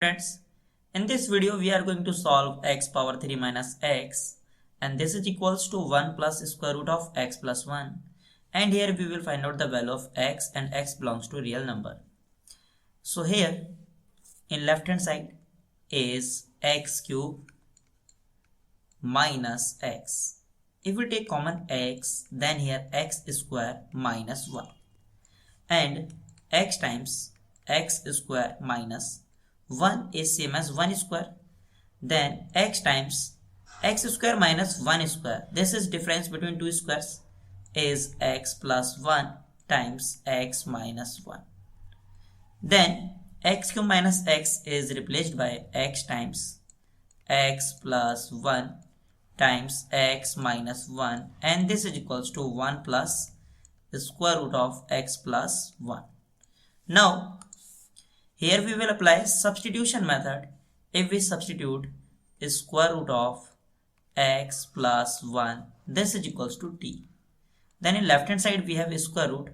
Friends, in this video we are going to solve x power 3 minus x, and this is equals to 1 plus square root of x plus 1, and here we will find out the value of x, and x belongs to real number. So here in left hand side is x cube minus x. If we take common x, then here x square minus 1, and x times x square minus 1 is same as 1 square. Then x times x square minus 1 square, this is difference between two squares, is x plus 1 times x minus 1. Then x cube minus x is replaced by x times x plus 1 times x minus 1, and this is equals to 1 plus the square root of x plus 1. Now here we will apply substitution method. If we substitute square root of x plus 1, this is equals to t. Then in left hand side we have square root,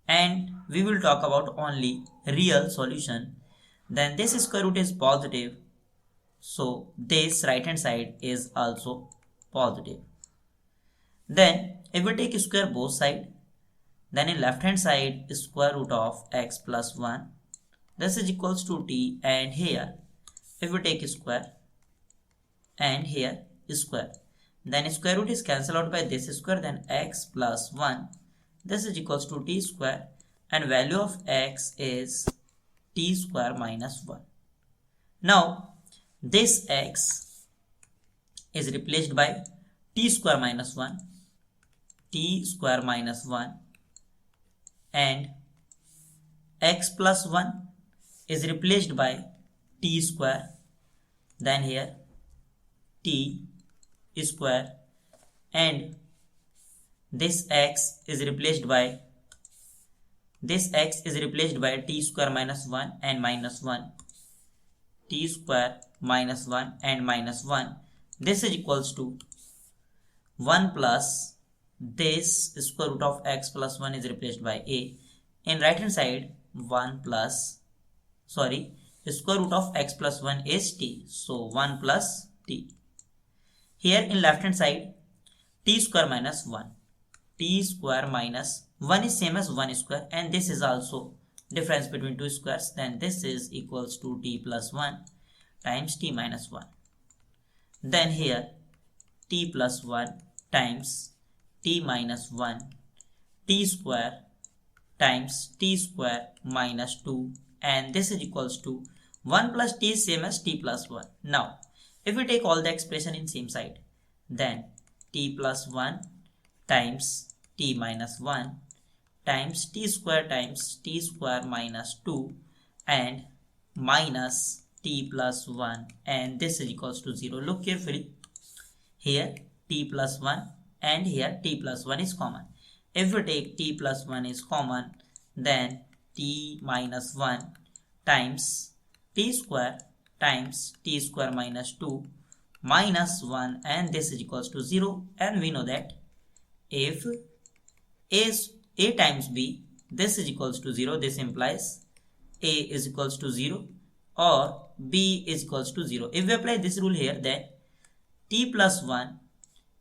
and we will talk about only real solution. Then this square root is positive, so this right hand side is also positive. Then if we take square both side, then in left hand side square root of x plus 1, this is equals to t, and here if we take square and here square, then square root is cancelled out by this square, then x plus 1, this is equals to t square, and value of x is t square minus 1. Now this x is replaced by t square minus 1, t square minus 1, and x plus 1 is replaced by t square, then here t square, and this x is replaced by t square minus 1 and minus 1, t square minus 1 and minus 1, this is equals to 1 plus this square root of x plus 1 is replaced by a. In right hand side square root of x plus 1 is t, so 1 plus t. Here in left hand side t square minus 1, t square minus 1 is same as 1 square, and this is also difference between two squares, then this is equals to t plus 1 times t minus 1. Then here t plus 1 times t minus 1, t square times t square minus 2, and this is equals to 1 plus t is same as t plus 1. Now if we take all the expression in same side, then t plus 1 times t minus 1 times t square minus 2, and minus t plus 1, and this is equals to 0. Look carefully, here t plus 1 and here t plus 1 is common. If we take t plus 1 is common, then t minus 1 times t square minus 2 minus 1, and this is equals to 0. And we know that if a times b, this is equals to 0, this implies a is equals to 0 or b is equals to 0. If we apply this rule here, then t plus 1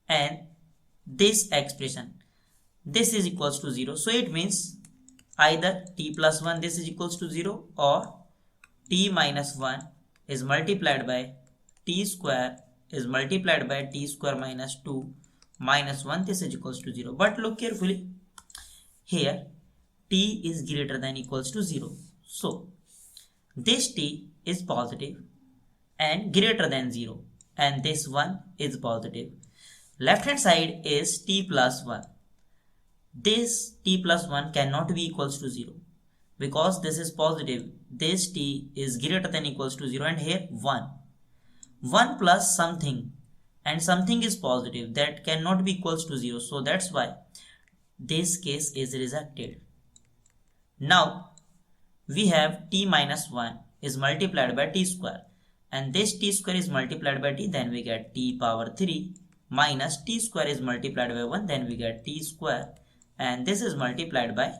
and this expression, this is equals to 0. So it means either t plus 1 this is equals to 0, or t minus 1 is multiplied by t square minus 2 minus 1, this is equals to 0. But look carefully, here t is greater than equals to 0. So this t is positive and greater than 0, and this one is positive. Left hand side is t plus 1. This t plus 1 cannot be equals to 0 because this is positive. This t is greater than equals to 0, and here 1 plus something, and something is positive, that cannot be equals to 0. So that's why this case is rejected. Now we have t minus 1 is multiplied by t square, and this t square is multiplied by t, then we get t power 3 minus t square is multiplied by 1, then we get t square, and this is multiplied by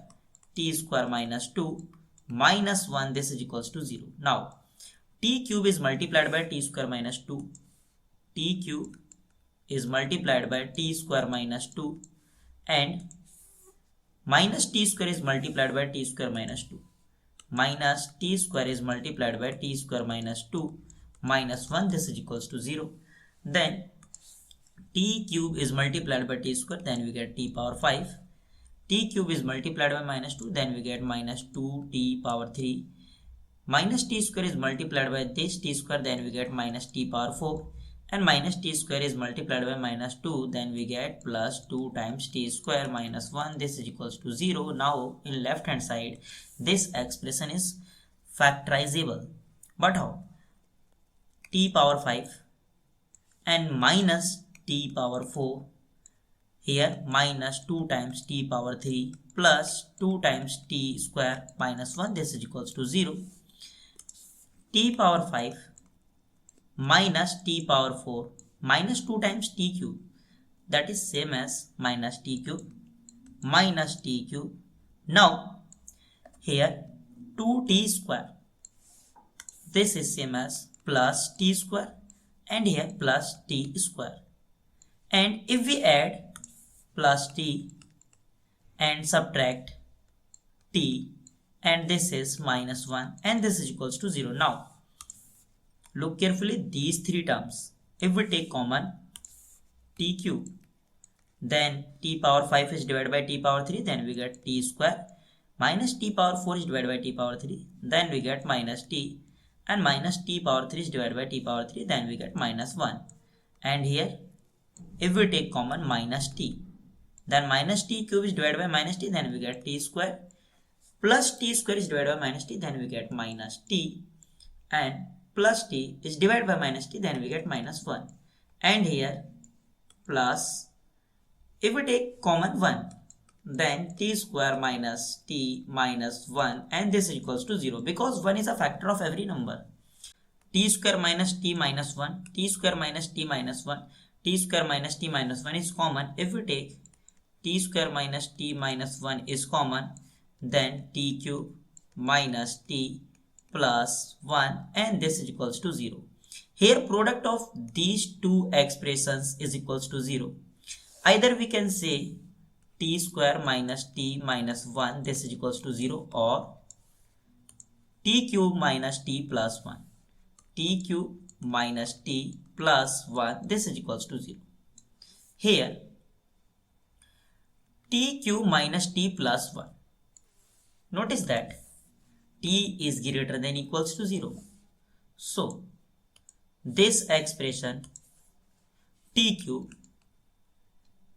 t square minus 2 minus 1, this is equals to 0. Now t cube is multiplied by t square minus 2. T cube is multiplied by t square minus 2 and minus t square is multiplied by t square minus 2. Minus t square is multiplied by t square minus 2 minus 1. This is equals to 0. Then t cube is multiplied by t square, then we get t power 5. T cube is multiplied by minus 2, then we get minus 2t power 3. Minus t square is multiplied by this t square, then we get minus t power 4. And minus t square is multiplied by minus 2, then we get plus 2 times t square minus 1. This is equals to 0. Now in left hand side, this expression is factorizable. But how? T power 5 and minus t power 4. Here minus 2 times t power 3 plus 2 times t square minus 1. This is equals to 0. T power 5 minus t power 4 minus 2 times t cube, that is same as minus t cube minus t cube. Now here 2t square, this is same as plus t square and here plus t square. And if we add plus t and subtract t, and this is minus 1 and this is equals to 0. Now look carefully these three terms. If we take common t cube, then t power 5 is divided by t power 3, then we get t square, minus t power 4 is divided by t power 3, then we get minus t, and minus t power 3 is divided by t power 3, then we get minus 1. And here if we take common minus t, then minus t cube is divided by minus t, then we get t square, plus t square is divided by minus t, then we get minus t, and plus t is divided by minus t, then we get minus 1. And here plus, if we take common 1, then t square minus t minus 1, and this is equals to 0 because 1 is a factor of every number. T square minus t minus 1, t square minus t minus 1, t square minus t minus 1 is common. If we take t square minus t minus 1 is common, then t cube minus t plus 1, and this is equals to 0. Here product of these two expressions is equals to 0. Either we can say t square minus t minus 1, this is equals to 0, or t cube minus t plus 1. T cube minus t plus 1, this is equals to 0. Here t cube minus t plus 1. Notice that t is greater than equals to 0. So this expression t cube,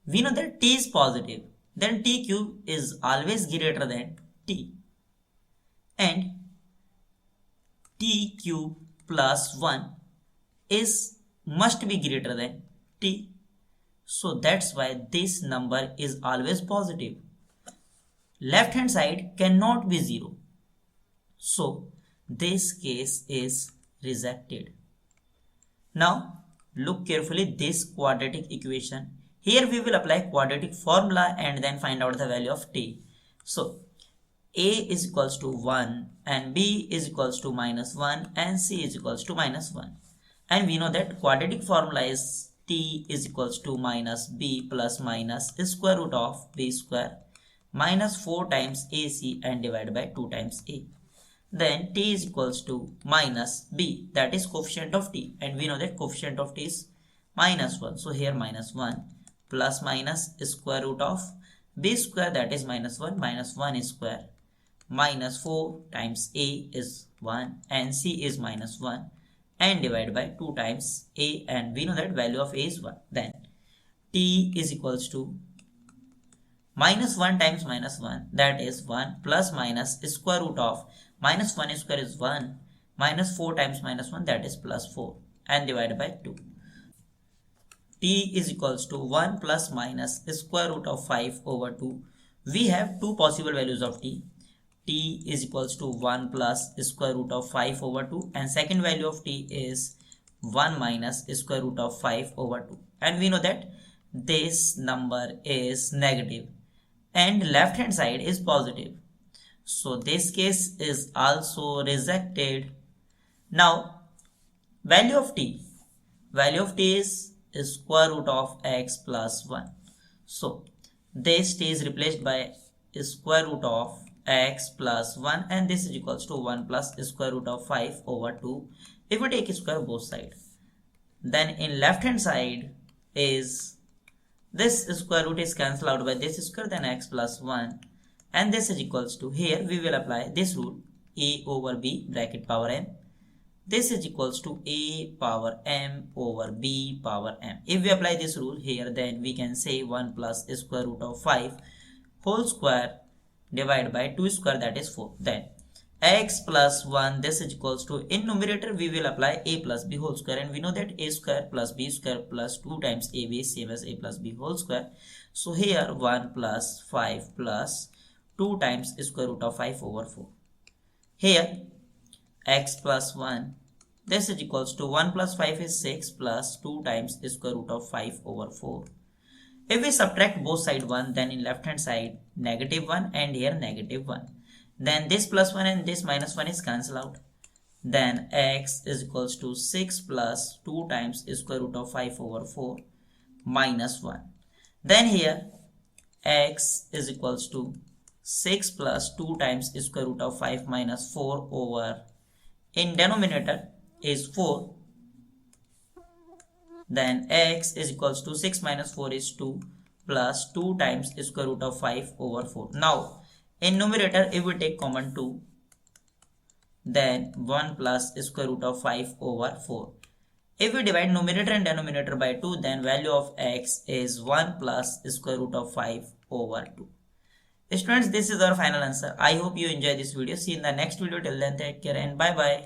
we know that t is positive, then t cube is always greater than t, and t cube plus 1 is must be greater than t. So that's why this number is always positive. Left hand side cannot be 0. So this case is rejected. Now look carefully this quadratic equation. Here we will apply quadratic formula and then find out the value of t. So a is equals to 1 and b is equals to minus 1 and c is equals to minus 1. And we know that quadratic formula is t is equals to minus b plus minus square root of b square minus 4 times ac and divided by 2 times a. Then t is equals to minus b, that is coefficient of t, and we know that coefficient of t is minus 1. So here minus 1 plus minus square root of b square, that is minus 1 square minus 4 times a is 1 and c is minus 1 and divided by 2 times a, and we know that value of a is 1. Then t is equals to minus 1 times minus 1, that is 1 plus minus square root of minus 1 square is 1 minus 4 times minus 1, that is plus 4 and divided by 2. T is equals to 1 plus minus square root of 5 over 2. We have two possible values of t. T is equals to 1 plus square root of 5 over 2, and second value of t is 1 minus square root of 5 over 2. And we know that this number is negative and left hand side is positive. So this case is also rejected. Now Value of t. Value of t is square root of x plus 1. So this t is replaced by square root of x plus 1 and this is equals to 1 plus square root of 5 over 2. If we take square both sides, then in left hand side is this square root is cancelled out by this square, then x plus 1 and this is equals to, here we will apply this rule, a over b bracket power m. This is equals to a power m over b power m. If we apply this rule here, then we can say 1 plus square root of 5 whole square divided by 2 square, that is 4. Then x plus 1, this is equals to, in numerator we will apply a plus b whole square, and we know that a square plus b square plus 2 times ab is same as a plus b whole square. So here 1 plus 5 plus 2 times square root of 5 over 4. Here x plus 1, this is equals to 1 plus 5 is 6 plus 2 times square root of 5 over 4. If we subtract both side 1, then in left hand side negative 1 and here negative 1. Then this plus 1 and this minus 1 is cancelled out. Then x is equals to 6 plus 2 times square root of 5 over 4 minus 1. Then here x is equals to 6 plus 2 times square root of 5 minus 4 over, in denominator is 4. Then x is equals to 6 minus 4 is 2 plus 2 times square root of 5 over 4. Now in numerator if we take common 2, then 1 plus square root of 5 over 4. If we divide numerator and denominator by 2, then value of x is 1 plus square root of 5 over 2. Students, this is our final answer. I hope you enjoy this video. See you in the next video. Till then, take care and bye bye.